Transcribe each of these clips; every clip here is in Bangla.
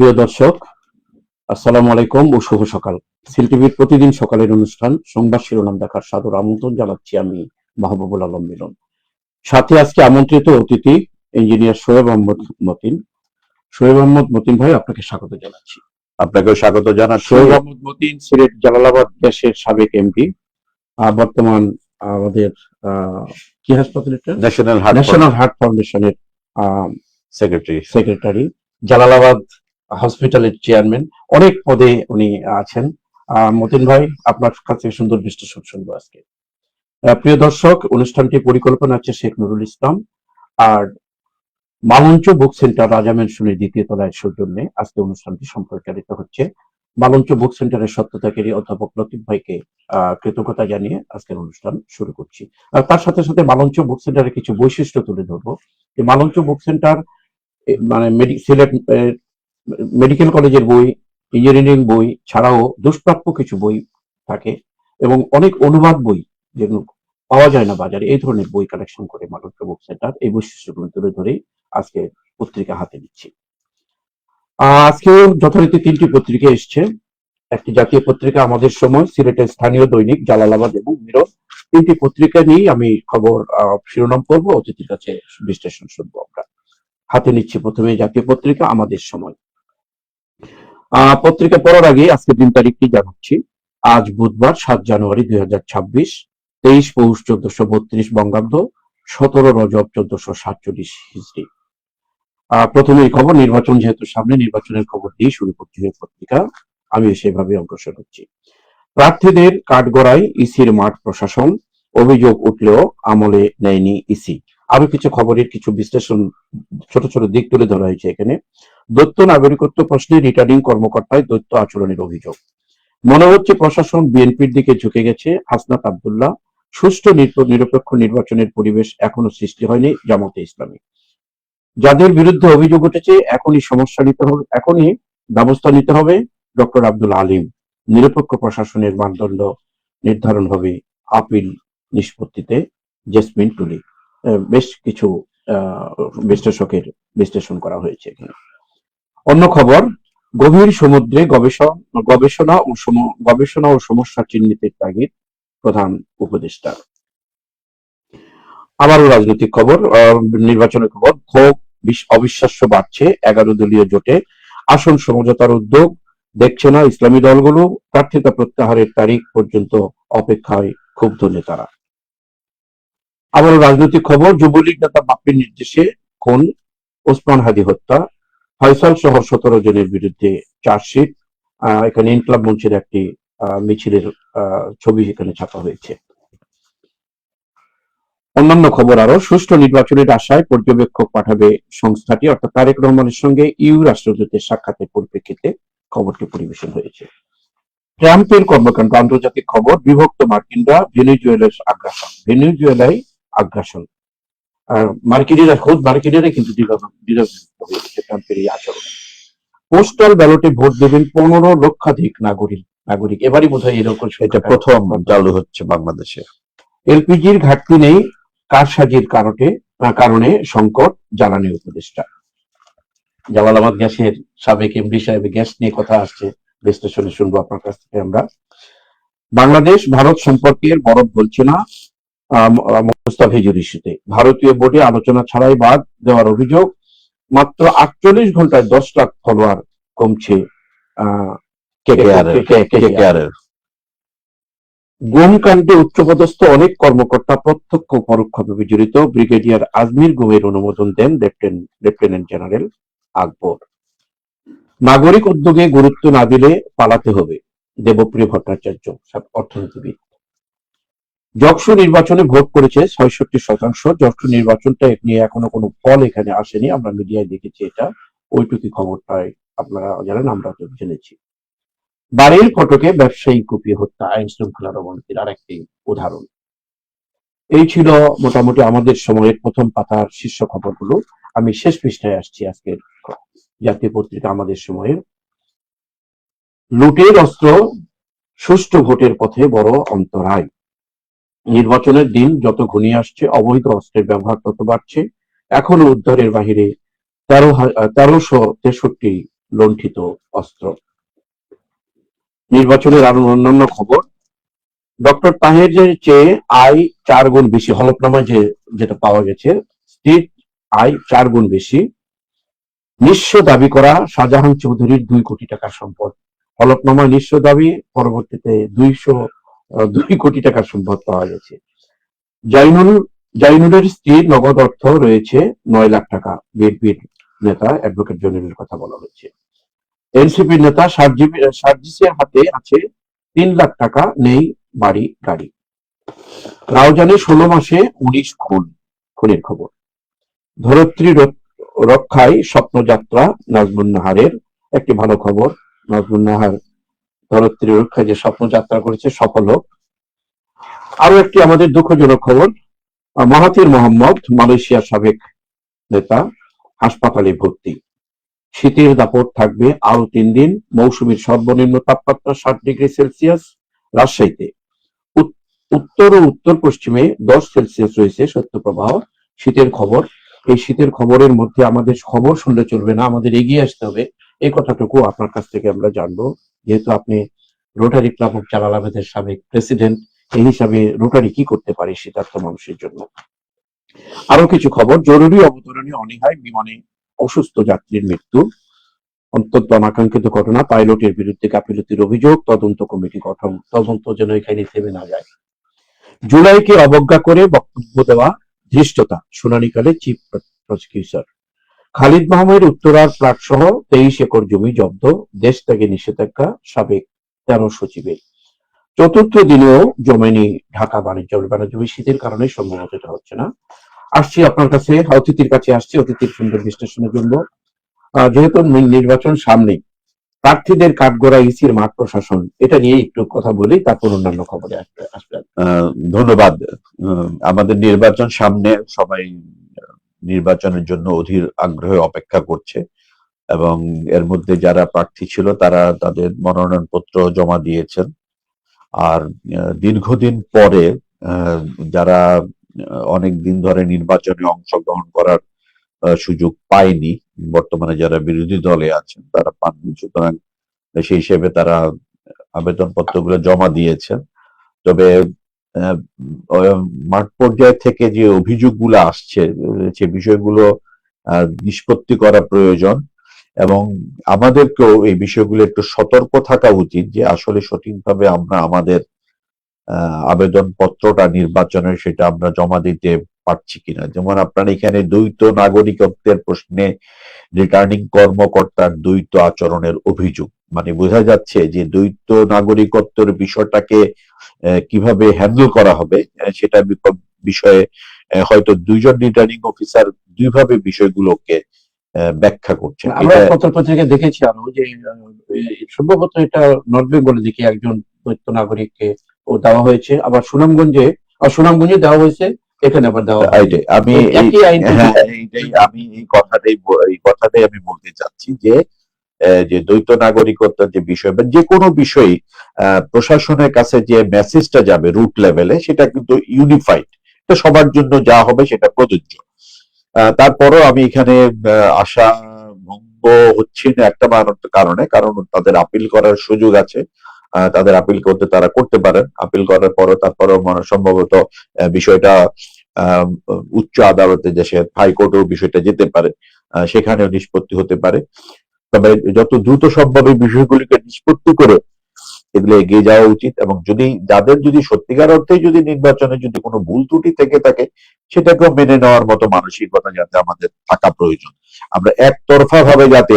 প্রিয় দর্শক, আসসালামু আলাইকুম ও শুভ সকাল। সিল টিভির প্রতিদিন সকালের অনুষ্ঠান সংবাদ শিরোনাম দেখার সাদর আমন্ত্রণ জানাচ্ছি আমি মাহবুবুল আলম মিলন। সাথে আজকে আমন্ত্রিত অতিথি ইঞ্জিনিয়ার শোয়েব আহমদ মতিন। শোয়েব আহমদ মতিন ভাই, আপনাকে স্বাগত জানাচ্ছি। আপনাকেও স্বাগত জানাচ্ছি। শোয়েব আহমদ মতিন সিলেট জালালাবাদ গ্যাসের সাবেক এমডি, বর্তমান আমাদের কি হাসপাতাল এটা, ন্যাশনাল হার্ট ফাউন্ডেশনের সেক্রেটারি, জালালাবাদ হসপিটালের চেয়ারম্যান, অনেক পদে উনি আছেন। মতিন ভাই, আপনার কাছে সুন্দর বিশ্লেষণ শুনবো আজকে। প্রিয় দর্শক, অনুষ্ঠানটি পরিকল্পনা আছে শেখ নুরুল ইসলাম আর মালঞ্চ বুক সেন্টার রাজা ম্যানশনের দ্বিতীয় তলায় সৌজন্যে আজকে অনুষ্ঠানটি সম্প্রচারিত হচ্ছে। মালঞ্চ বুক সেন্টারের সত্যতাকারী অধ্যাপক লতিফ ভাইকে কৃতজ্ঞতা জানিয়ে আজকের অনুষ্ঠান শুরু করছি। তার সাথে সাথে মালঞ্চ বুক সেন্টারের কিছু বৈশিষ্ট্য তুলে ধরবো। মালঞ্চ বুক সেন্টার মানে সিলেট মেডিকেল কলেজের বই, ইঞ্জিনিয়ারিং বই ছাড়াও দুষ্প্রাপ্য কিছু বই থাকে এবং অনেক অনুবাদ বই যেগুলো পাওয়া যায় না বাজারে, এই ধরনের বই কালেকশন করে মালঞ্চ বুক সেন্টার। এই বৈশিষ্ট্যগুলো তুলে ধরেই আজকে পত্রিকা হাতে নিচ্ছি। আজকে যথারীতি তিনটি পত্রিকা এসছে। একটি জাতীয় পত্রিকা আমাদের সময়, সিলেটের স্থানীয় দৈনিক জালালাবাদ এবং মিরর। তিনটি পত্রিকা নিয়েই আমি খবর শিরোনাম পড়ব, অতিথির কাছে বিশ্লেষণ শুনবো। আমরা হাতে নিচ্ছি প্রথমে জাতীয় পত্রিকা আমাদের সময়। পত্রিকা পড়ার আগে আজকে দিন তারিখটি জানাচ্ছি। আজ বুধবার 7 জানুয়ারি 2026, 23 পৌষ 1432 বঙ্গাব্দ, 17 রজব 1447 হিজরি। প্রথমে এই খবর, নির্বাচন যেহেতু সামনে, নির্বাচনের খবর দিয়ে শুরু করছি পত্রিকা। আমি সেভাবে অগ্রসর হচ্ছি। প্রার্থীদের কাঠগড়ায় ইসির মাঠ প্রশাসন, অভিযোগ উঠলেও আমলে নেয়নি ইসি। আরো কিছু খবরের কিছু বিশ্লেষণ, ছোট ছোট দিক তুলে ধরা হয়েছে এখানে। দ্বৈত নাগরিকত্ব প্রশ্নে রিটার্নিং কর্মকর্তায় দ্বৈত আচরণের অভিযোগ। মনে হচ্ছে প্রশাসন বিএনপির দিকে ঝুঁকে গেছে, হাসনাত আব্দুল্লাহ। সুষ্ঠু নিরপেক্ষ নির্বাচনের পরিবেশ এখনো সৃষ্টি হয়নি জামাতে ইসলামী। যাদের বিরুদ্ধে অভিযোগ উঠেছে এখনই এখনই ব্যবস্থা নিতে হবে ডক্টর আব্দুল আলিম। নিরপেক্ষ প্রশাসনের মানদণ্ড নির্ধারণ হবে আপিল নিষ্পত্তিতে, জেসমিন টুলি। বেশ কিছু বিশ্লেষকের বিশ্লেষণ করা হয়েছে এখানে। অন্য খবর, গভীর সমুদ্রে গবেষণা ও সমস্যা চিহ্নিতের তাগিদ প্রধান উপদেষ্টা। আবারও রাজনৈতিক খবর, নির্বাচনের খবর। ক্ষোভ অবিশ্বাস্য বাড়ছে 11 দলীয় জোটে, আসন সমঝোতার উদ্যোগ দেখছে না ইসলামী দলগুলো। প্রার্থিতা প্রত্যাহারের তারিখ পর্যন্ত অপেক্ষায় ক্ষুব্ধ নেতারা। আবারও রাজনৈতিক খবর, যুবলীগ নেতা বাপ্পির নির্দেশে খুন, ওসমান হাদি হত্যা, ফয়সাল সহ 17 জনের বিরুদ্ধে চার্জশিট। এখানে ইনকলাব মঞ্চের একটি মিছিলের ছবি এখানে ছাপা হয়েছে। অন্যান্য খবর, আরো সুষ্ঠু নির্বাচনের আশায় পর্যবেক্ষক পাঠাবে সংস্থাটি, অর্থাৎ তারেক রহমানের সঙ্গে ইউ রাষ্ট্রদূতের সাক্ষাতের পরিপ্রেক্ষিতে খবরটি পরিবেশন হয়েছে। ট্রাম্পের কর্মকাণ্ড, আন্তর্জাতিক খবর। বিভক্ত মার্কিনরা ভেনেজুয়েলায় আগ্রাসন। মার্কিনীরা কিন্তু হয়েছে ট্রাম্পের এই আচরণ। পোস্টাল ব্যালটে ভোট দেবেন 15 লক্ষাধিক নাগরিক। এবারই বোধহয় এরকম এটা প্রথম চালু হচ্ছে বাংলাদেশে। এলপিজির ঘাটতি নেই, কারসাজির কারণে সংকট, জ্বালানি উপদেষ্টা। জালালাবাদ গ্যাসের সাবেক এমডি সাহেব গ্যাস নিয়ে কথা আসছে, বিশ্লেষণে শুনবো আপনার কাছ থেকে আমরা। বাংলাদেশ ভারত সম্পর্কের বরফ বলছে না মুস্তাফিজুর ইস্যুতে। ভারতীয় বোর্ডে আলোচনা ছাড়াই বাদ দেওয়ার অভিযোগ। মাত্র 48 ঘন্টায় 10 লাখ ফলোয়ার কমছে কেকেআরের। গুম কাণ্ডে উচ্চপদস্থ অনেক কর্মকর্তা প্রত্যক্ষ ও পরোক্ষভাবে জড়িত। ব্রিগেডিয়ার আজমির গুমের অনুমোদন দেন লেফটেন্যান্ট জেনারেল আকবর। নাগরিক উদ্যোগে গুরুত্ব না দিলে পালাতে হবে, দেবপ্রিয় ভট্টাচার্য অর্থনীতিবিদ। যশোর নির্বাচনে ভোট করেছে 66%। যশোর নির্বাচনটা নিয়ে এখনো কোনো ফল এখানে আসেনি, আমরা মিডিয়ায় দেখেছি এটা। ওইটুকু খবরটাই আপনারা জানেন, আমরা তো জেনেছি। বাড়ির ফটকে ব্যবসায়ী কুপিয়ে হত্যা, আইন শৃঙ্খলার অবনতির আরেকটি উদাহরণ। এই ছিল মোটামুটি আমাদের সময়ের প্রথম পাতার শীর্ষ খবরগুলো। আমি শেষ পৃষ্ঠায় আসছি আজকের জাতীয় পত্রিকা আমাদের সময়ের। লুটের অস্ত্র, সুষ্ঠু ভোটের পথে বড় অন্তরায়। নির্বাচনের দিন যত ঘনিয়ে আসছে অবৈধ অস্ত্রের ব্যবহার তত বাড়ছে। এখনো উদ্ধারের বাহিরে 1363 লণ্ঠিত অস্ত্র। নির্বাচনের আরো অন্যান্য খবর, ডক্টর তাহেরের চেয়ে আয় 4 গুণ বেশি, হলফনামায় যেটা পাওয়া গেছে, স্ত্রীর আয় 4 গুণ বেশি। নিঃস্ব দাবি করা শাহজাহান চৌধুরীর 2 কোটি টাকার সম্পদ, হলফনামায় নিঃস্ব দাবি, পরবর্তীতে 2 কোটি টাকার সম্পদ পাওয়া গেছে। জাইনুলের স্ত্রীর নগদ অর্থ রয়েছে 9 লাখ টাকা, বিএনপির নেতা অ্যাডভোকেট জলিলের কথা বলা হয়েছে। এনসিপির নেতা সার্জিসের হাতে আছে 3 লাখ টাকা, নেই বাড়ি গাড়ি। রাউজানে 16 মাসে 19 খুনের খবর। ধরিত্রী রক্ষায় স্বপ্নযাত্রা নাজমুন নাহারের, একটি ভালো খবর। নাজমুন নাহার ধরিত্রী রক্ষায় যে স্বপ্নযাত্রা করেছে সফল হোক। আরো একটি আমাদের দুঃখজনক খবর, মাহাথির মোহাম্মদ মালয়েশিয়ার সাবেক নেতা হাসপাতালে ভর্তি। শীতের দাপট থাকবে আরো 3 দিন। মৌসুমীর সর্বনিম্ন তাপমাত্রা 60°C। রাজশাহীতে উত্তর ও উত্তর পশ্চিমে 10°C রয়েছে শৈত্যপ্রবাহ। শীতের খবর, এই শীতের খবরের মধ্যে আমাদের খবর শুনলে চলবে না, আমাদের এগিয়ে আসতে হবে। এই কথাটুকু আপনার কাছ থেকে আমরা জানবো, যেহেতু আপনি রোটারি ক্লাব অফ জালাল আহমেদের সাবেক প্রেসিডেন্ট, এই হিসাবে রোটারি কি করতে পারে শীতার্ত মানুষের জন্য। আরো কিছু খবর, জরুরি অবতরণে অনীহায় বিমানে অসুস্থ যাত্রীর মৃত্যু। অত্যন্ত অনাকাঙ্ক্ষিত ঘটনা, পাইলটের বিরুদ্ধে গাফিলতির অভিযোগ, তদন্ত কমিটি গঠন, তদন্ত যেন এখানে থেমে না যায়। জুলাইকে অবজ্ঞা করে বক্তব্য দেওয়া ধৃষ্টতা, শুনানিকালে চিফ প্রসিকিউটর। খালিদ মাহমুদের উত্তরার প্লাট সহ 23 একর জমি জব্দ, দেশ থেকে নিষেধাজ্ঞা সাবেক 13 সচিবের। চতুর্থ দিনেও জমেনি ঢাকা বাণিজ্য জমি, শীতের কারণে সম্ভবত এটা হচ্ছে না। আসছি আপনার কাছে, অতিথির কাছে আসছি, অতিথির সুন্দর বিশ্লেষণের জন্য। যেহেতু নির্বাচন সামনে, প্রার্থীদের কাঠগড়া ইসির মাঠ প্রশাসন, এটা নিয়ে একটু কথা বলি, তারপর অন্যান্য খবরে আসবেন। ধন্যবাদ। আমাদের নির্বাচন সামনে, সবাই নির্বাচনের জন্য অধীর আগ্রহে অপেক্ষা করছে এবং এর মধ্যে যারা প্রার্থী ছিল তারা তাদের মনোনয়নপত্র জমা দিয়েছেন। আর দীর্ঘদিন পরে যারা অনেক দিন ধরে নির্বাচনে অংশগ্রহণ করার সুযোগ পায়নি, বর্তমানে যারা বিরোধী দলে আছেন তারা পাননি, সুতরাং সেই হিসেবে তারা আবেদনপত্রগুলো জমা দিয়েছেন। তবে মাঠ পর্যায় থেকে যে অভিযোগগুলো আসছে, সে বিষয়গুলো নিষ্পত্তি করা প্রয়োজন এবং আমাদেরকেও এই বিষয়গুলো একটু সতর্ক থাকা উচিত যে আসলে সঠিকভাবে আমরা আমাদের আবেদনপত্রটা নির্বাচনের সেটা আমরা জমা দিতে পারছি কিনা। যেমন আপনার এখানে দ্বৈত নাগরিকত্বের প্রশ্নে রিটার্নিং কর্মকর্তার দ্বৈত আচরণের অভিযোগ, মানে বোঝা যাচ্ছে যে দ্বৈত নাগরিকত্বের বিষয়টাকে কিভাবে হ্যান্ডেল করা হবে সেটা বিষয়ে হয়তো 2 জন রিটার্নিং অফিসার 2 ভাবে বিষয়গুলোকে ব্যাখ্যা করছেন। আমরা পত্রপত্রিকায় দেখেছি আরো যে সম্ভবত এটা নর্থ বেঙ্গলে দেখি একজন দ্বৈত নাগরিককে দেওয়া হয়েছে, আবার সুনামগঞ্জে দেওয়া হয়েছে, এখানে আবার দেওয়া হয়েছে। আমি এই কথাটাই আমি বলতে চাচ্ছি যে দ্বৈত নাগরিকত্বের যে বিষয় বা যে কোনো বিষয় প্রশাসনের কাছে যে মেসেজটা যাবে রুট লেভেলে, সেটা কিন্তু ইউনিফাইড, তো সবার জন্য যা হবে সেটা প্রযোজ্য। তারপরও আমি এখানে আশা ভঙ্গ হচ্ছে না একটা কারণে, কারণ তাদের আপিল করার সুযোগ আছে, তাদের আপিল করতে তারা করতে পারেন। আপিল করার পরও তারপরও সম্ভবত বিষয়টা উচ্চ আদালতে, দেশে হাইকোর্টেও বিষয়টা যেতে পারে, সেখানেও নিষ্পত্তি হতে পারে। তবে যত দ্রুত সম্ভব এই বিষয়গুলিকে নিষ্পত্তি করে এগুলো এগিয়ে যাওয়া উচিত এবং যাদের সত্যিকার অর্থে নির্বাচনে কোনো ভুল ত্রুটি থেকে থাকে সেটাকেও মেনে নেওয়ার মতো মানসিকতা যাতে আমাদের থাকা প্রয়োজন। আমরা একতরফা ভাবে যাতে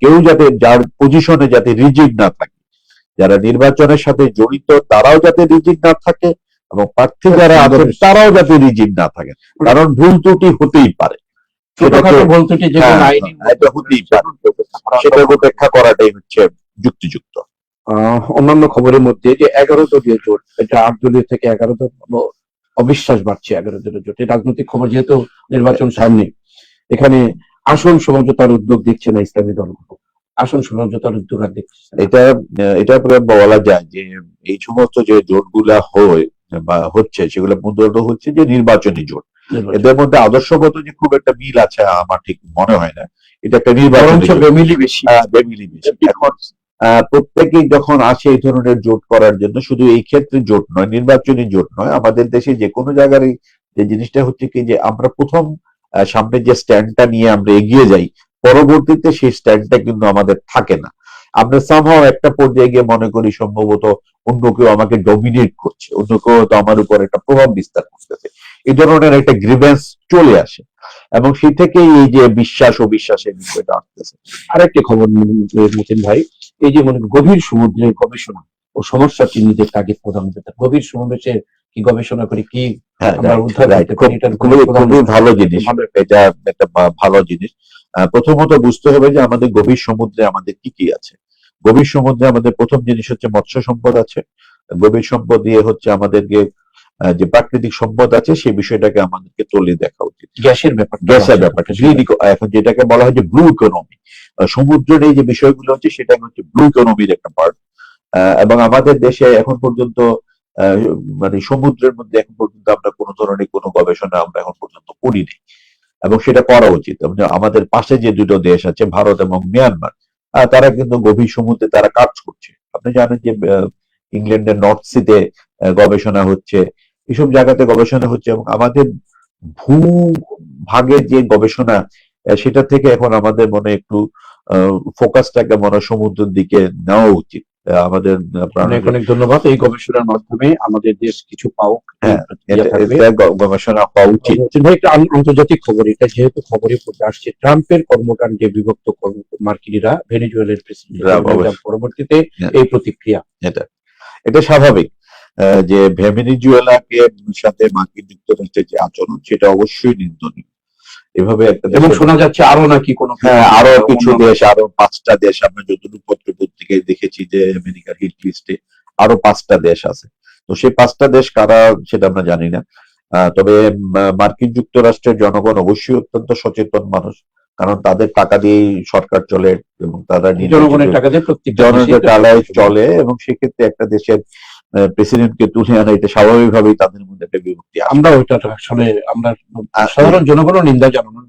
কেউ যার পজিশনে যাতে রিজিড না থাকে, যারা নির্বাচনের সাথে জড়িত তারাও যাতে রিজিড না থাকে এবং প্রার্থী যারা আছেন তারাও যাতে রিজিড না থাকে, কারণ ভুল ত্রুটি হতেই পারে, সেটাকে উপেক্ষা করাটাই হচ্ছে যুক্তিযুক্ত। অন্যান্য খবরের মধ্যে যে 11 দলীয় জোট, এটা 8 দলীয় থেকে 11 দল, অবিশ্বাস বাড়ছে 11 দলীয় জোট। রাজনৈতিক খবর, যেহেতু নির্বাচন সামনে, এখানে আসন সমঝোতার উদ্যোগ দিচ্ছে না ইসলামী দলগুলো, আসন সমঝোতার উদ্যোগ আর দেখছে। এটা বলা যায় যে এই সমস্ত যে জোটগুলা হয় বা হচ্ছে সেগুলো মূলত হচ্ছে যে নির্বাচনী জোট। এদের মধ্যে আদর্শগত যে খুব একটা মিল আছে আমার ঠিক মনে হয় না। এটা একটা নির্বাচন ফ্যামিলি বেশি। এখন প্রত্যেকেই যখন আসে এই ধরনের জোট করার জন্য, শুধু এই ক্ষেত্রে জোট নয়, নির্বাচনী জোট নয়, আমাদের দেশে যে কোনো জায়গায় যে জিনিসটা হচ্ছে কি যে আমরা প্রথম সামনে যে স্ট্যান্ডটা নিয়ে আমরা এগিয়ে যাই, পরবর্তীতে সেই স্ট্যান্ডটা কিন্তু আমাদের থাকে না। আমরা সামহাও একটা পর্যায়ে গিয়ে মনে করি সম্ভবত অন্য কেউ আমাকে ডমিনেট করছে, অন্য কেউ তো আমার উপর একটা প্রভাব বিস্তার করতেছে, এই ধরনের একটা গ্রিভেন্স চলে আসে এবং সেই থেকেই এই যে বিশ্বাস অবিশ্বাসের বিষয়টা আসতেছে। আরেকটি খবর মতিন ভাই, এই যে মনে গভীর সমুদ্রে গবেষণা ও সমস্যা চিহ্নিতের তাগিদ প্রদান করতে, গভীর সমাবেশে কি গবেষণা করে কি আমরা উদ্ধার করতে পারি, এটা খুবই ভালো জিনিস, এটা একটা ভালো জিনিস। প্রথমত বুঝতে হবে যে আমাদের গভীর সমুদ্রে আমাদের কি কি আছে। গভীর সমুদ্রে আমাদের প্রথম জিনিস হচ্ছে মৎস্য সম্পদ আছে। গভীর সম্পদ দিয়ে হচ্ছে আমাদেরকে যে প্রাকৃতিক সম্পদ আছে সেই বিষয়টাকে আমাদেরকে তলিয়ে দেখা উচিত। গ্যাসের ব্যাপারটা এখন যেটাকে বলা হয় যে ব্লু ইকোনমি, সমুদ্রের এই যে বিষয়গুলো হচ্ছে সেটা হচ্ছে ব্লু ইকোনমির একটা পার্ট। এবং আমাদের দেশে এখন পর্যন্ত মানে সমুদ্রের মধ্যে এখন পর্যন্ত আমরা কোনো ধরনের কোনো গবেষণা আমরা এখন পর্যন্ত করিনি এবং সেটা করা উচিত। আমাদের পাশে যে দুটো দেশ আছে ভারত এবং মিয়ানমার, তারা কিন্তু গভীর সমুদ্রে তারা কাজ করছে। আপনি জানেন যে ইংল্যান্ডের নর্থ সিতে গবেষণা হচ্ছে, এসব জায়গাতে গবেষণা হচ্ছে এবং আমাদের ভূভাগের যে গবেষণা সেটা থেকে এখন আমাদের মনে একটু ফোকাসটাকে মনে সমুদ্রের দিকে নেওয়া উচিত। আমাদের অনেক অনেক ধন্যবাদ। এই গবেষণার মাধ্যমে আমাদের দেশ কিছু পাও, গবেষণা পাওয়া উচিত। একটা আন্তর্জাতিক খবর, এটা যেহেতু খবরে আসছে, ট্রাম্পের কর্মকাণ্ডে বিভক্ত মার্কিনিরা ভেনেজুয়েলার প্রেসিডেন্ট, পরবর্তীতে এই প্রতিক্রিয়া। এটা স্বাভাবিক যে ভেনেজুয়েলাকে সাথে মার্কিন যুক্তরাষ্ট্রের যে আচরণ সেটা অবশ্যই নিন্দনীয়। এভাবে এবং শোনা যাচ্ছে আরো নাকি কোনো আরো কিছু দেশ, আরো 5টা দেশ, আমরা যতটুকু পত্র পত্রিকায় দেখেছি যে আমেরিকার হিট লিস্টে আরো 5টা দেশ আছে। তো সেই 5টা দেশ কারা সেটা আমরা জানি না। তবে মার্কিন যুক্তরাষ্ট্রের জনগণ অবশ্যই অত্যন্ত সচেতন মানুষ, কারণ তাদের টাকা দিয়েই সরকার চলে এবং তারা জনগণের টাকা দিয়ে জনগণের টাকায় চলে এবং সেক্ষেত্রে একটা দেশের প্রেসিডেন্টকে তুলে আনা এটা স্বাভাবিকভাবেই তাদের মধ্যে একটা বিভক্তি। আমরা ওইটা আসলে আমরা সাধারণ জনগণও নিন্দা জানানোর।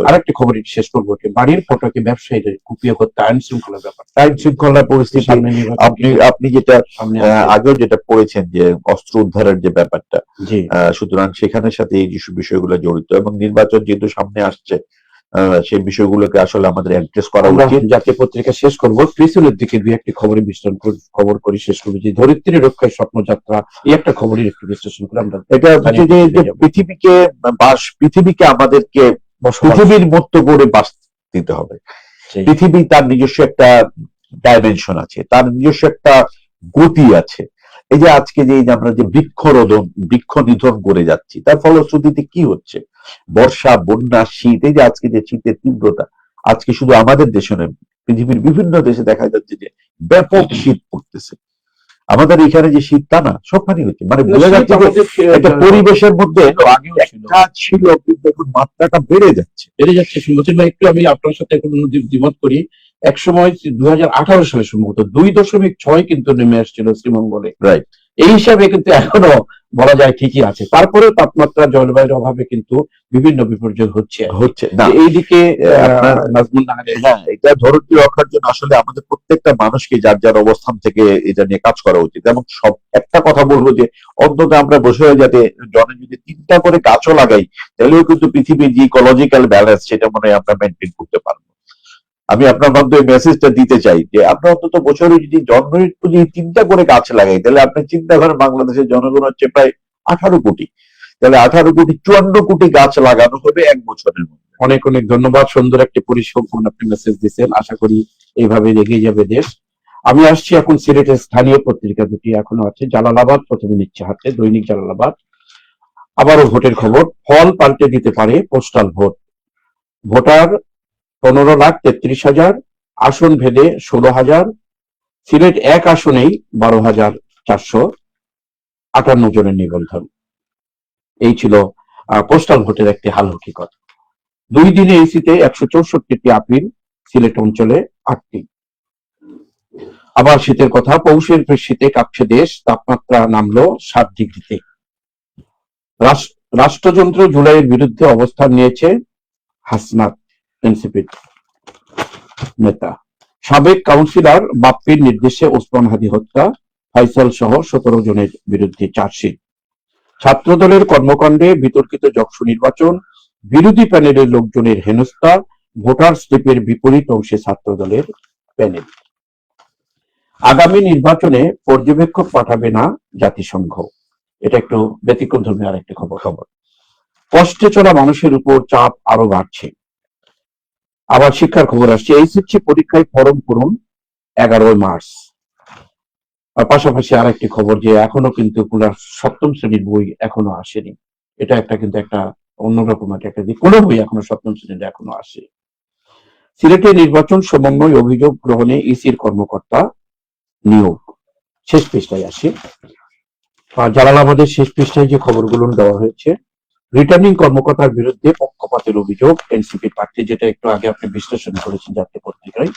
আরেকটি খবর শেষ করবো, বাড়ির ফটোকে ব্যবসায়ীদের কুপিয়ে করতে আইন শৃঙ্খলার ব্যাপার, আইন শৃঙ্খলা পরিস্থিতি আপনি যেটা আগেও যেটা পড়েছেন যে অস্ত্র উদ্ধারের যে ব্যাপারটা, সুতরাং সেখানের সাথে এই বিষয়গুলো জড়িত এবং নির্বাচন যেহেতু সামনে আসছে সেই বিষয়গুলোকে আসলে আমাদের অ্যাড্রেস করা উচিত। জাতীয় পত্রিকা শেষ করবো, ক্রিসিলের দিকে দুই একটি খবরের বিশ্লেষণ খবর করি শেষ করবো, যে ধরিত্রী রক্ষায় স্বপ্নযাত্রা, এই একটা খবরের একটু বিশ্লেষণ করে আমরা এটা হচ্ছে যে পৃথিবীকে আমাদেরকে পৃথিবীর মতো করে বাস দিতে হবে। পৃথিবী তার নিজস্ব একটা ডাইমেনশন আছে, তার নিজস্ব একটা গতি আছে। এই যে আজকে যে আমরা যে বৃক্ষ নিধন করে যাচ্ছি, তার ফলশ্রুতিতে কি হচ্ছে? বর্ষা, বন্যা, শীত, এই যে আজকে যে শীতের তীব্রতা, আজকে শুধু আমাদের দেশে নয়, পৃথিবীর বিভিন্ন দেশে দেখা যাচ্ছে যে ব্যাপক শীত পড়তেছে। আমাদের এখানে যে শীত তা না, সবখানে হচ্ছে, মানে বোঝা যাচ্ছে একটা পরিবেশের মধ্যে একটা ছিল কিন্তু এখন মাত্রাটা বেড়ে যাচ্ছে। একটু আমি আপনার সাথে দ্বিমত করি। এক সময় 2018 সালে সম্ভবত 2.6 কিন্তু নেমে আসছিল শ্রীমঙ্গলে, রাইট? এই হিসাবে কিন্তু এখনো বলা যায় ঠিকই আছে। তারপরেও তাপমাত্রা, জলবায়ুর অভাবে কিন্তু বিভিন্ন বিপর্যয় হচ্ছে না। এইদিকে এটা ধরিত্রী রক্ষার জন্য আসলে আমাদের প্রত্যেকটা মানুষকে যার যার অবস্থান থেকে এটা নিয়ে কাজ করা উচিত। এবং সব একটা কথা বলবো যে অন্তত আমরা বসে যাতে জনে যদি 3টা করে গাছও লাগাই, তাহলেও কিন্তু পৃথিবীর যে ইকোলজিক্যাল ব্যালেন্স সেটা মনে হয় আমরা মেনটেন করতে পারবো। আমি আপনার মাধ্যমে মেসেজটা দিতে চাই যে আপনার অন্তত বছরে যদি জন্মের 3টা করে গাছ লাগাই, তাহলে আপনি চিন্তা করেন বাংলাদেশের জনগণ হচ্ছে প্রায় 18 কোটি, তাহলে 18 কোটি 54 কোটি গাছ লাগানো হবে 1 বছরের মধ্যে। অনেক অনেক ধন্যবাদ, সুন্দর একটি পরিসংখ্যান আপনি মেসেজ দিচ্ছেন। আশা করি এইভাবে এগিয়ে যাবে দেশ। আমি আসছি এখন সিলেটের স্থানীয় পত্রিকা দুটি এখনো আছে। জালালাবাদ প্রথমে নিচ্ছে হাতে, দৈনিক জালালাবাদ। আবারও ভোটের খবর, ফল পাল্টে দিতে পারে পোস্টাল ভোট। ভোটার 15,33,000, আসন ভেদে 16,000, সিলেট 1 আসনেই 12,458 জনের নিবন্ধন। এই ছিল পোস্টাল ভোটের একটি হাল হকিকত। 2 দিনে ইসিতে 164টি আপিল, সিলেট অঞ্চলে 8টি। আবার শীতের কথা, পৌষের শীতে কাঁপছে দেশ, তাপমাত্রা নামলো 7 ডিগ্রিতে। রাষ্ট্রযন্ত্র জুলাইয়ের বিরুদ্ধে অবস্থান নিয়েছে হাসনাত, এনসিপির নেতা। সাবেক কাউন্সিলর বাপ্পির নির্দেশে ওসমান হাদী হত্যা, ফয়সাল সহ 17 জনের বিরুদ্ধে চার্জশিট। ছাত্রদলের কর্মকাণ্ডে বিতর্কিত যশোর নির্বাচন, বিরোধী প্যানেলের লোকজনের হেনস্থা, ভোটার স্লিপের বিপরীত অংশে ছাত্রদলের প্যানেল। আগামী নির্বাচনে পর্যবেক্ষক পাঠাবে না জাতিসংঘ, এটা একটু ব্যতিক্রমধর্মী আরেকটি খবর। কষ্টে চলা মানুষের উপর চাপ আরো বাড়ছে। আবার শিক্ষার খবর আসছে, এইচএসসি পরীক্ষায় ফরম পূরণ 11 মার্চ। আর পাশাপাশি আরেকটি খবর যে এখনো কিন্তু পুরো 7ম শ্রেণীর বই এখনো আসেনি। এটা কিন্তু একটা অন্যরকম একটা দিক, কোনো বই এখনো 7ম শ্রেণীর এখনো আসে। সিলেটে নির্বাচন সমন্বয় অভিযোগ গ্রহণে ইসির কর্মকর্তা নিয়োগ, শেষ পৃষ্ঠায় আসে। জালালাবাদের শেষ পৃষ্ঠায় যে খবরগুলো দেওয়া হয়েছে, রিটার্নিং কর্মকর্তার বিরুদ্ধে পক্ষপাতের অভিযোগ এনসিপি প্রার্থী, যেটা একটু আগে আপনি বিশ্লেষণ করেছেন জাতীয় পত্রিকায়।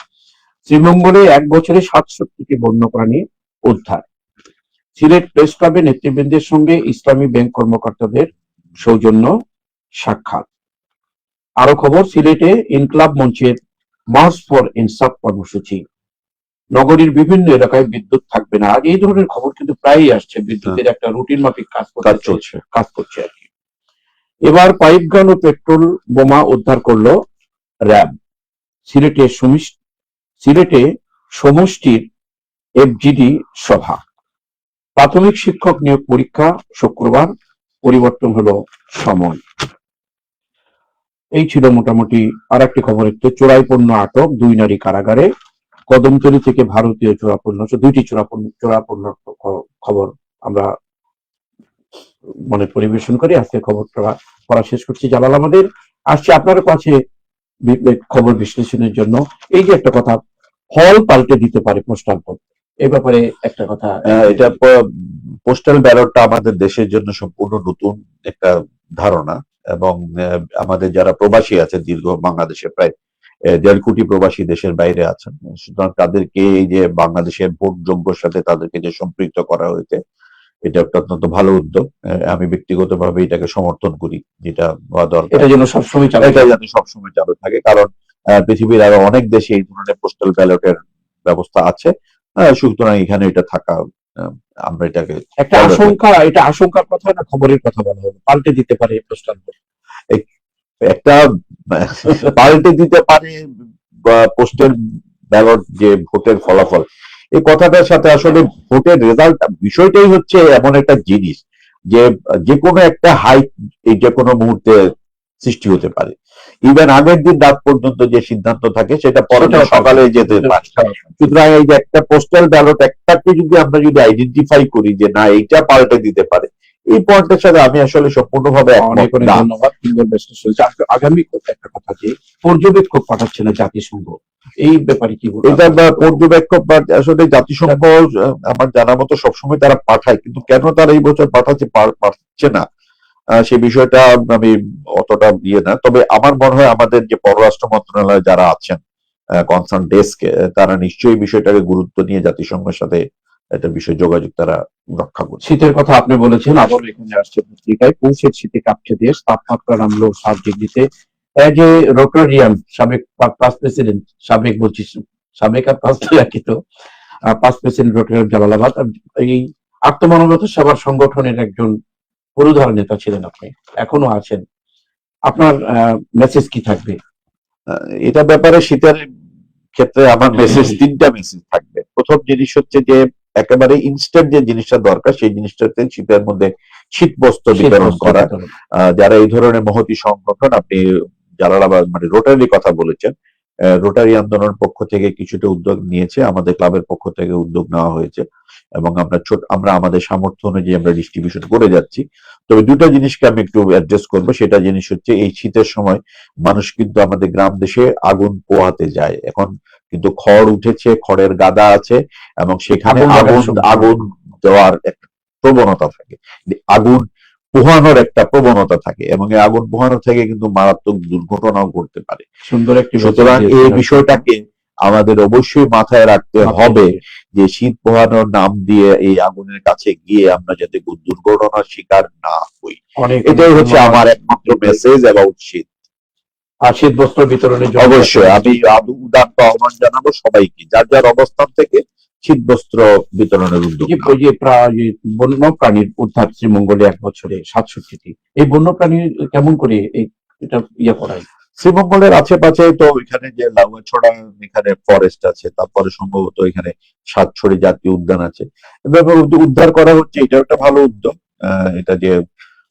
শ্রীমঙ্গলে 1 বছরে 67টি বন্যপ্রাণী উদ্ধার। সিলেট প্রেস ক্লাবে নেতৃবৃন্দের সঙ্গে ইসলামী ব্যাংক কর্মকর্তাদের সৌজন্য সাক্ষাৎ। আরো খবর, সিলেটে ইনকলাব মঞ্চের মার্চ ফর ইনসাফ কর্মসূচি। নগরীর বিভিন্ন এলাকায় বিদ্যুৎ থাকবে না। আজ এই ধরনের খবর কিন্তু প্রায়ই আসছে, বিদ্যুতের একটা রুটিন মাফিক কাজ করছে আর কি। এবার পাইপ গান ও পেট্রোল বোমা উদ্ধার করলো র্যাব। সিলেটে সমষ্টির এফজিডি সভা। প্রাথমিক শিক্ষক নিয়োগ পরীক্ষা শুক্রবার, পরিবর্তন হলো সময়। এই ছিল মোটামুটি। আর একটি খবর, একটু চোরাই পণ্য আটক, 2 নারী কারাগারে। কদমতলী থেকে ভারতীয় চোরাপণ্য, 2টি চোরাপণ্য খবর আমরা পরিবেশন করি। আজকে খবরটা পড়া শেষ করছি। জালাল আমাদের আসছে আপনার কাছে খবর বিশ্লেষণের জন্য। এই যে একটা কথা, ফল পাল্টে দিতে পারে পোস্টাল ভোট, এই ব্যাপারে একটা কথা। এটা পোস্টাল ব্যালটটা আমাদের দেশের জন্য সম্পূর্ণ নতুন একটা ধারণা, এবং আমাদের যারা প্রবাসী আছে, দীর্ঘ বাংলাদেশে প্রায় 1.5 কোটি প্রবাসী দেশের বাইরে আছেন, সুতরাং তাদেরকে এই যে বাংলাদেশের ভোট যোগ্যর সাথে তাদেরকে যে সম্পৃক্ত করা হয়েছে, এটা একটা অত্যন্ত ভালো উদ্যোগ। আমি ব্যক্তিগতভাবে এটাকে সমর্থন করি, যেটা হওয়া দরকার। এটা যেন সবসময় চালু থাকে, কারণ পৃথিবীর আরো অনেক দেশে এই ধরনের পোস্টাল ব্যালটের ব্যবস্থা আছে। সুতরাং এখানে এটা থাকা, আমরা এটাকে একটা আশঙ্কার কথা না, খবরের কথা বলা হলো, পাল্টে দিতে পারে পোস্টাল ভোট। একটা পাল্টে দিতে পারে পোস্টাল ব্যালট যে ভোটের ফলাফল, এই কথাটার সাথে আসলে ভোটের রেজাল্ট বিষয়টাই হচ্ছে এমন একটা জিনিস যে কোনো একটা হাইপ এই যে কোনো মুহূর্তে সৃষ্টি হতে পারে। ইভেন আগের দিন রাত পর্যন্ত যে সিদ্ধান্ত থাকে সেটা পরের সকালে যেতে পারে। সুতরাং এই যে একটা পোস্টাল ব্যালট একটাকে আমরা যদি আইডেন্টিফাই করি যে না এইটা পাল্টে দিতে পারে, এই পয়েন্টের সাথে আমি আসলে সম্পূর্ণভাবে অনেক ধন্যবাদ। আগামী একটা কথা, যে পর্যবেক্ষক পাঠাচ্ছে না জাতিসংঘ, এই ব্যাপারে কি বলবো? এটা পর্যবেক্ষক আসলে জাতিসংঘ আমার জানা মতো সবসময় তারা পাঠায়, কিন্তু কেন তারা এই বছর পাঠাচ্ছে না সে বিষয়টা আমি অতটা না। তবে আমার মনে হয় আমাদের যে পররাষ্ট্র মন্ত্রণালয়ে যারা আছেন কনসার্ন ডেস্ক, তারা নিশ্চয়ই বিষয়টাকে গুরুত্ব নিয়ে জাতিসংঘের সাথে একটা বিষয় যোগাযোগ তারা রক্ষা করছে। শীতের কথা আপনি বলেছেন, আবার এখানে আসছে পত্রিকায়, পৌষের শীতে কাঁপছে দেশ, তাপমাত্রা নামলো 7 ডিগ্রিতে। যে রোটারিয়ান সাবেক পাঁচ প্রেসিডেন্ট, সাবেক আর পাঁচ একই তো, 5 প্রেসিডেন্ট রোটারিয়ান জালালাবাদ, এই আত্মমানবতা সেবার সংগঠনের একজন পুরোধর নেতা ছিলেন আপনি, এখনো আছেন। আপনার মেসেজ কি থাকবে এটা ব্যাপারে? শীতের ক্ষেত্রে আমার মেসেজ 3টা মেসেজ থাকবে। প্রথম জিনিস হচ্ছে যে একেবারে ইনস্ট্যান্ট যে জিনিসটা দরকার, সেই জিনিসটা হচ্ছে শীতের মধ্যে শীত বস্ত্র বিতরণ করা। যারা এই ধরনের মহতি সংগঠন, আপনি জালালাবাদ রোটারি কথা বলেছেন, রোটারি আন্দোলনের পক্ষ থেকে কিছুটা উদ্যোগ নিয়েছে, আমাদের ক্লাবের পক্ষ থেকে উদ্যোগ নেওয়া হয়েছে, এবং আমরা আমাদের সামর্থ্য অনুযায়ী আমরা ডিস্ট্রিবিউশন করে যাচ্ছি। তবে 2টা জিনিসকে আমি একটু অ্যাড্রেস করবো। সেটা জিনিস হচ্ছে এই শীতের সময় মানুষ কিন্তু আমাদের গ্রাম দেশে আগুন পোহাতে যায়। এখন কিন্তু খড় উঠেছে, খড়ের গাদা আছে, এবং সেখানে আগুন দেওয়ার একটা প্রবণতা থাকে, আগুন পোহানোর একটা প্রবণতা থাকে, এবং এই আগুন পোহানো থেকে কিন্তু মারাত্মক দুর্ঘটনাও ঘটতে পারে। সুন্দর একটি। সুতরাং এই বিষয়টাকে আমাদের অবশ্যই মাথায় রাখতে হবে যে শীত পোহানোর নাম দিয়ে এই আগুনের কাছে গিয়ে আমরা যাতে দুর্ঘটনার শিকার না হই। অনেক এটাই হচ্ছে ধন্যবাদ। আমার একমাত্র মেসেজ অ্যাবাউট শীত। আর শীত বস্ত্র বিতরণের জন্য অবশ্যই আমি উদাত্ত আহ্বান জানাবো সবাইকে যার যার অবস্থান থেকে শীত বস্ত্র বিতরণের উদ্যোগ যে নেওয়া। ওই যে বন্য প্রাণীর উদ্ধার শ্রীমঙ্গলে 1 বছরে 67টি, এই বন্য প্রাণী কেমন করে এটা ইয়ে করায়? শ্রীমঙ্গলের আশেপাশে তো এখানে যে লাউয়াছড়া এখানে ফরেস্ট আছে, তারপরে সম্ভবত এখানে সাতছড়ি জাতীয় উদ্যান আছে, এভাবে উদ্ধার করা হচ্ছে। এটা একটা ভালো উদ্যোগ। এটা যে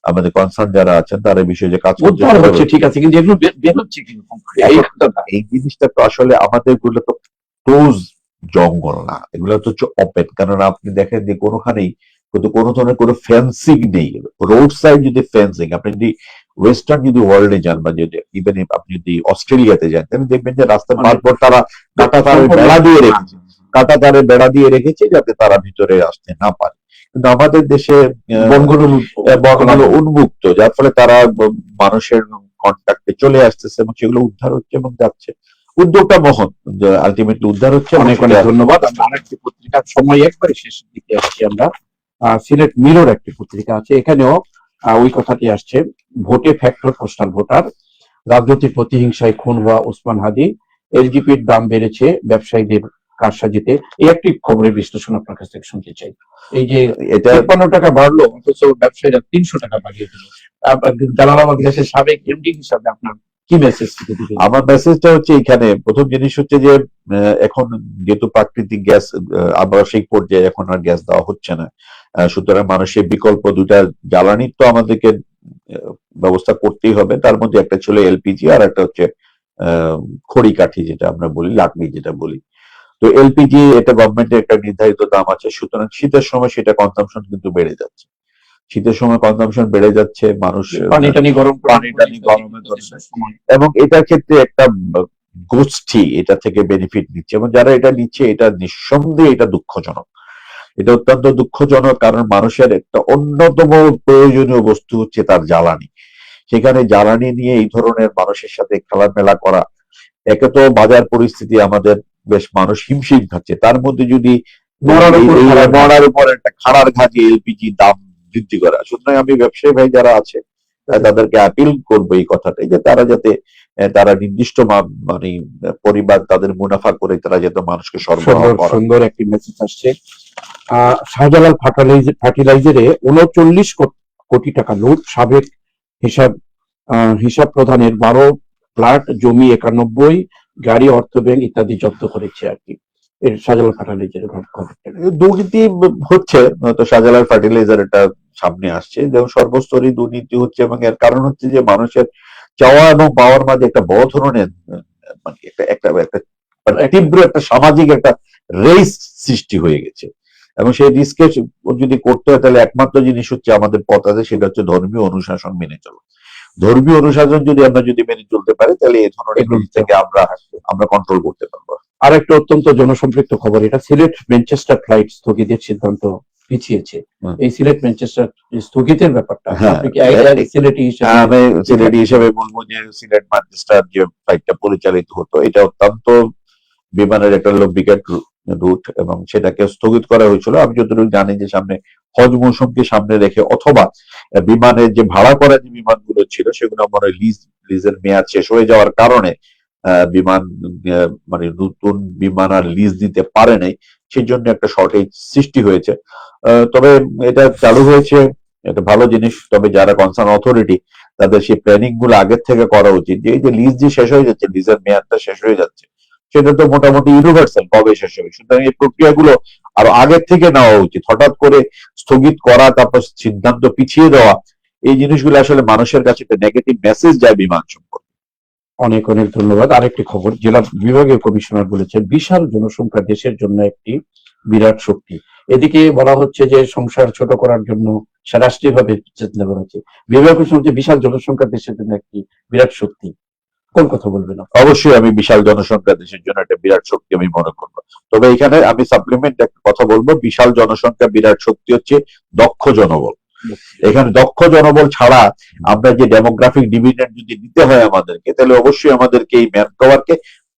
আমাদের কনসার্ন যারা আছেন তারা বিষয়ে যে কাজ উদ্ধার হচ্ছে ঠিক আছে, কিন্তু এগুলো বের হচ্ছে কিরকম করে? এই জিনিসটা তো আসলে আমাদের গুলো তো ক্লোজ জঙ্গল না, এগুলো তো হচ্ছে ওপেন। কারণ আপনি দেখেন যে কোনোখানেই কিন্তু কোনো ধরনের কোনো ফেন্সিং নেই। রোড সাইড যদি ফেন্সিং, আপনি যদি ওয়েস্টার্ন যদি ওয়ার্ল্ডে যান বা যদি ইভেন আপনি যদি অস্ট্রেলিয়াতে যান, তাহলে দেখবেন যে রাস্তার মাঝপথ তারা কাঁটা তারে বেড়া দিয়ে রেখেছে, কাঁটা তারে বেড়া দিয়ে রেখেছে যাতে তারা ভিতরে আসতে না পারে। কিন্তু আমাদের দেশে বনগুলো উন্মুক্ত, যার ফলে তারা মানুষের কন্ট্যাক্টে চলে আসতেছে এবং সেগুলো উদ্ধার হচ্ছে এবং যাচ্ছে। উদ্যোগটা মহৎ, আলটিমেটলি উদ্ধার হচ্ছে। অনেক অনেক ধন্যবাদ। আমরা আরেকটি পত্রিকার সময় একবারে শেষের দিকে আসছি আমরা। সিলেট মিরর একটি পত্রিকা আছে, এখানেও ওই কথাটি আসছে, ভোটে ফ্যাক্টর পোস্টাল ভোটার, রাজনৈতিক প্রতিহিংসায় খুন হওয়া ওসমান হাদি, এলজিপির দাম বেড়েছে ব্যবসায়ীদের কারসাজিতে। এই একটি খবরের বিশ্লেষণ আপনার কাছ থেকে শুনতে চাই। এই যে এটা ৫৩ টাকা বাড়লো অথচ ব্যবসায়ীরা ৩০০ টাকা বাড়িয়ে দিল, জালালাবাদ গ্যাসের সাবেক এমডি হিসাবে আপনার কি মেসেজ দিবেন? আমার মেসেজটা হচ্ছে এখানে প্রথম জিনিস হচ্ছে যে এখন যেহেতু প্রাকৃতিক গ্যাস আবাসিক পর্যায়ে এখন আর গ্যাস দেওয়া হচ্ছে না, সুতরাং মানুষের বিকল্প দুটা জ্বালানির তো আমাদেরকে ব্যবস্থা করতেই হবে। তার মধ্যে একটা ছিল এলপিজি আর একটা হচ্ছে খড়ি কাঠি যেটা আমরা বলি, লাকড়ি যেটা বলি। তো এলপিজি এটা গভর্নমেন্টের একটা নির্ধারিত দাম আছে, সুতরাং শীতের সময় সেটা কনসাম্পশন কিন্তু বেড়ে যাচ্ছে। শীতের সময় কনজাম্পশন বেড়ে যাচ্ছে, মানুষ পানি টানি গরমের সময়, এবং এটার ক্ষেত্রে একটা গোষ্ঠী এটা থেকে বেনিফিট নিচ্ছে, এবং যারা এটা নিচ্ছে এটা নিঃসন্দেহে এটা দুঃখজনক। এটা অত্যন্ত দুঃখজনক, কারণ মানুষের একটা অন্যতম প্রয়োজনীয় বস্তু হচ্ছে তার জ্বালানি। সেখানে জ্বালানি নিয়ে এই ধরনের মানুষের সাথে খেলামেলা করা, একে তো বাজার পরিস্থিতি আমাদের বেশ মানুষ হিমশিম খাচ্ছে, তার মধ্যে যদি মরার উপর একটা খাড়ার ঘাটে এলপিজি দাম বৃদ্ধি করা। সুতরাং আমি ব্যবসায়ী ভাই যারা আছে তাদেরকে আপিল করবো এই কথাটাই, যে তারা যাতে তারা নির্দিষ্ট মানে পরিবার তাদের মুনাফা করে তারা যাতে মানুষকে সরবরাহ করে। সুন্দর একটি মেসেজ আসছে। শাহজালাল ফার্টিলাইজারে ৩৯ কোটি টাকা লুট, সাবেক হিসাব প্রধানের 12 ফ্ল্যাট, জমি 91, গাড়ি, অর্থ ব্যাংক ইত্যাদি জব্দ করেছে আর কি। শাহজালাল ফার্টিলাইজারের দুর্নীতি হচ্ছে, তো শাহজালাল ফার্টিলাইজার এটা সামনে আসছে, যেমন সর্বস্তরই দুর্নীতি হচ্ছে, এবং এর কারণ হচ্ছে যে মানুষের চাওয়া এবং পাওয়ার মাঝে একটা বড় ধরনের মানে একটা তীব্র একটা সামাজিক একটা রেস সৃষ্টি হয়ে গেছে, এবং সেই রিস্কে যদি করতে হয় তাহলে একমাত্র জিনিস হচ্ছে আমাদের পথ আছে, সেটা হচ্ছে ধর্মীয় অনুশাসন মেনে চলো। ধর্মীয় অনুশাসন যদি আমরা মেনে চলতে পারি তাহলে এই ধরনের থেকে আমরা কন্ট্রোল করতে পারবো। আর একটা অত্যন্ত জনসম্পৃক্ত খবর, এটা সিলেট ম্যানচেস্টার ফ্লাইট স্থগিতের সিদ্ধান্ত পিছিয়েছে। এই সিলেট ম্যানচেস্টার স্থগিতের ব্যাপারটা সিলেটি হিসেবে বলবো যে সিলেট ম্যানচেস্টার যে ফ্লাইটটা পরিচালিত হতো এটা অত্যন্ত বিমানের একটা লম্বিকাট রুট, এবং সেটাকে স্থগিত করা হয়েছিল। আমি যতটুকু জানি যে সামনে হজ মৌসুমকে সামনে রেখে, অথবা বিমানের যে ভাড়া করা যে বিমানগুলো ছিল সেগুলো মনে হয় লিজের মেয়াদ শেষ হয়ে যাওয়ার কারণে বিমান মানে নতুন বিমান আর লিজ দিতে পারে নাই, সেই জন্য একটা শর্টেজ সৃষ্টি হয়েছে। তবে এটা চালু হয়েছে, এটা ভালো জিনিস। তবে যারা কনসার্ন অথরিটি তাদের সেই প্ল্যানিং গুলো আগের থেকে করা উচিত, যে এই যে লিজ যে শেষ হয়ে যাচ্ছে, লিজের মেয়াদটা শেষ হয়ে যাচ্ছে, সেটা তো মোটামুটি ইউনিভার্সাল কবে শেষ হবে। সুতরাং এই প্রক্রিয়াগুলো আরো আগের থেকে নেওয়া উচিত। হঠাৎ করে স্থগিত করা, তারপর সিদ্ধান্ত পিছিয়ে দেওয়া, এই জিনিসগুলো আসলে মানুষের কাছে একটা নেগেটিভ মেসেজ যায় বিমান সম্পর্কে। অনেক অনেক ধন্যবাদ। আরেকটি খবর, জেলা বিভাগীয় কমিশনার বলেছেন বিশাল জনসংখ্যা দেশের জন্য একটি বিরাট শক্তি। এদিকে বলা হচ্ছে যে সংসার ছোট করার জন্য রাষ্ট্রীয়ভাবে চিন্তা করা হচ্ছে। বিভাগীয় কমিশনার বিশাল জনসংখ্যা দেশের জন্য একটি বিরাট শক্তি, কোন কথা বলবেন? অবশ্যই আমি বিশাল জনসংখ্যা দেশের জন্য একটা বিরাট শক্তি আমি মনে করবো। তবে এখানে আমি সাপ্লিমেন্ট একটা কথা বলবো, বিশাল জনসংখ্যা বিরাট শক্তি হচ্ছে দক্ষ জনবল। এখানে দক্ষ জনবল ছাড়া আমরা যে ডেমোগ্রাফিক ডিভিডেন্ড যদি দিতে হয় আমাদেরকে, তাহলে অবশ্যই আমাদেরকে এই ম্যান পাওয়ারকে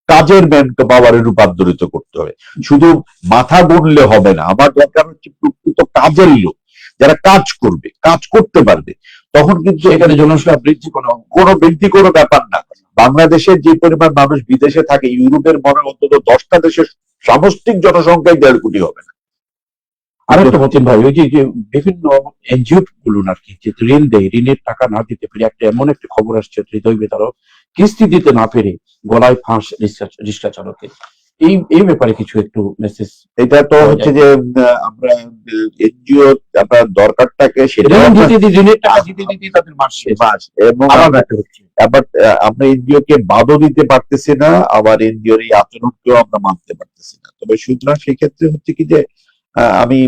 কাজের ম্যান পাওয়ারে রূপান্তরিত করতে হবে। শুধু মাথা গুনলে হবে না, আমার দরকার হচ্ছে প্রকৃত কাজের লোক, যারা কাজ করবে, কাজ করতে পারবে। তখন কিন্তু এখানে জনসংখ্যা বৃদ্ধি কোনো বৃদ্ধি কোনো ব্যাপার না। বাংলাদেশের যে পরিমাণ মানুষ বিদেশে থাকে, ইউরোপের মনে অন্তত 10টা দেশের সামষ্টিক জনসংখ্যাই 1.5 কোটি হবে না। আরেকটা মতিন ভাই, ওই যে বিভিন্ন এনজিও গুলো আর কি যে ঋণ দেয়, ঋণের টাকা না দিতে পেরে এমন একটা খবর আসছে, হৃদয় বিদারক, কিস্তি দিতে না পেরে গলায় ফাঁস রিক্সা চালকের। এই ব্যাপারে কিছু একটু মেসেজ। এটা তো হচ্ছে যে আমরা এনজিও আপনার দরকারটাকে সেটা ঋণের টাকা দিতে দিতে তাদের মাস শেষ। এবং আবার আমরা এনজিও কে বাদও দিতে পারতেছি না, আবার এনজিওর এই আচরণকেও আমরা মানতে পারতেছি না। তবে সুতরাং সেই ক্ষেত্রে হচ্ছে কি যে আমি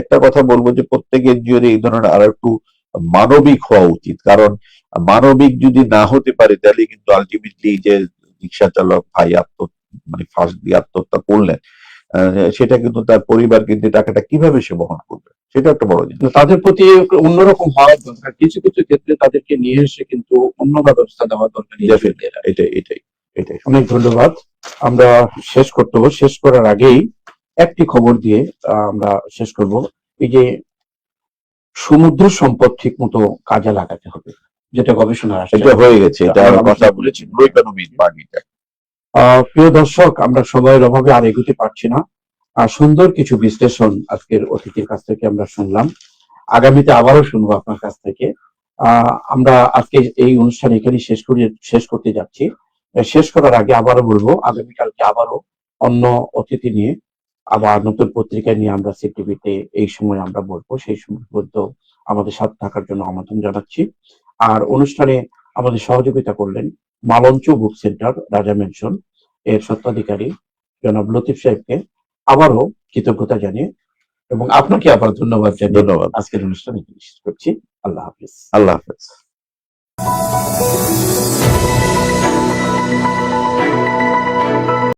একটা কথা বলবো যে প্রত্যেক এনজিওর এই ধরনের আর একটু মানবিক হওয়া উচিত। কারণ মানবিক যদি না হতে পারে তাহলে কিন্তু আলটিমেটলি যে রিক্সা চালক ভাই মানে ফাঁস দিয়ে আত্মহত্যা করলেন, সেটা কিন্তু তার পরিবার কিন্তু টাকাটা কিভাবে সে বহন করবে, সেটা একটা বড় জিনিস। তাদের প্রতি অন্যরকম হওয়া দরকার, কিছু কিছু ক্ষেত্রে তাদেরকে নিয়ে এসে কিন্তু অন্য ব্যবস্থা দেওয়া দরকার। এটাই অনেক ধন্যবাদ। আমরা শেষ করতে হবে, শেষ করার আগেই একটি খবর দিয়ে আমরা শেষ করব। এই যে সমুদ্র সম্পদ ঠিক মতো কাজে লাগাতে হবে, যেটা গবেষণা এটা হয়ে গেছে, এটা কথা বলেছি। প্রিয় দর্শক, আমরা সময়ের অভাবে আর এগোতে পারছি না। সুন্দর কিছু বিশ্লেষণ আজকের অতিথির কাছ থেকে আমরা শুনলাম, আগামীতে আবারও শুনবো আপনার কাছ থেকে। আমরা আজকে এই অনুষ্ঠান এখানে শেষ করতে যাচ্ছি। শেষ করার আগে আবারও বলবো, আগামীকালকে আবারও অন্য অতিথি নিয়ে আবার নতুন পত্রিকা নিয়ে আমরা সিটিভিতে এই সময় আমরা বলবো। সেই সময় পর্যন্ত আমাদের সাথে থাকার জন্য আমন্ত্রণ জানাচ্ছি। আর অনুষ্ঠানে আমাদের সহযোগিতা করলেন মালঞ্চ বুক সেন্টার, রাজা মেনশন এর স্বত্বাধিকারী জনাব লতিফ সাহেবকে আবারও কৃতজ্ঞতা জানিয়ে এবং আপনাকে আবার ধন্যবাদ জানিয়ে আজকের অনুষ্ঠান শেষ করছি। আল্লাহ হাফিজ। আল্লাহ হাফিজ।